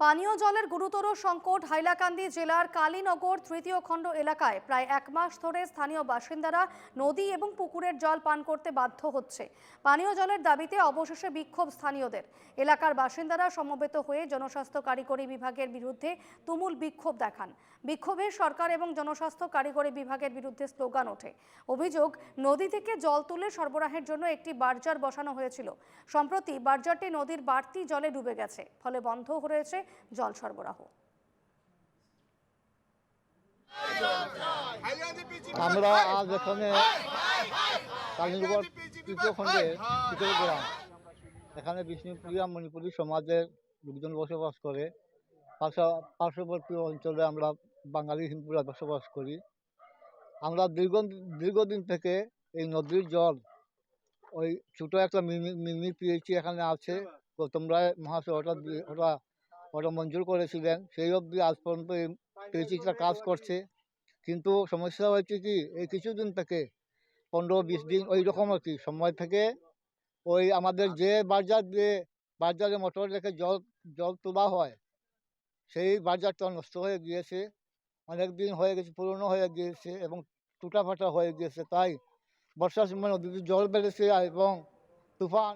পানীয় জলের গুরুতর সংকট হাইলাকান্দি জেলার কালীনগর তৃতীয় খণ্ড এলাকায় প্রায় এক মাস ধরে স্থানীয় বাসিন্দারা নদী এবং পুকুরের জল পান করতে বাধ্য হচ্ছে। পানীয় জলের দাবিতে অবশেষে বিক্ষোভ স্থানীয়দের। এলাকার বাসিন্দারা সমবেত হয়ে জনস্বাস্থ্য কারিগরি বিভাগের বিরুদ্ধে তুমুল বিক্ষোভ দেখান। বিক্ষোভে সরকার এবং জনস্বাস্থ্য কারিগরি বিভাগের বিরুদ্ধে স্লোগান ওঠে। অভিযোগ, নদী থেকে জল তুলে সরবরাহের জন্য একটি বার্জার বসানো হয়েছিল। সম্প্রতি বার্জারটি নদীর বাড়তি জলে ডুবে গেছে, ফলে বন্ধ হয়েছে জল সরবরাহ। আমরা আজ এখানে কালীনগর তৃতীয় খণ্ডের ভিতরে গ্রাম, এখানে বিষ্ণুপ্রিয়া মণিপুরী সমাজের লোকজন বসবাস করে। পার্শ্ববর্তী অঞ্চলে আমরা বাঙালি হিন্দুরা বসবাস করি। আমরা দীর্ঘদিন থেকে এই নদীর জল, ওই ছোটো একটা মিনি পিএইচি এখানে আছে, গৌতম রায় মহাশয় ওটা মঞ্জুর করেছিলেন। সেই অবধি আজ পর্যন্ত এই পিএইচিটা কাজ করছে, কিন্তু সমস্যা হয়েছে কি, এই কিছুদিন থেকে 15-20 দিন ওই রকম আর কি সময় থেকে ওই আমাদের যে বার্জারে মোটর রেখে জল তোলা হয়, সেই বার্জারটা নষ্ট হয়ে গিয়েছে। অনেক দিন হয়ে গেছে, পুরনো হয়ে গিয়েছে এবং টুটাফাটা হয়ে গিয়েছে। তাই বর্ষার সময় নদীতে জল বেড়েছে এবং তুফান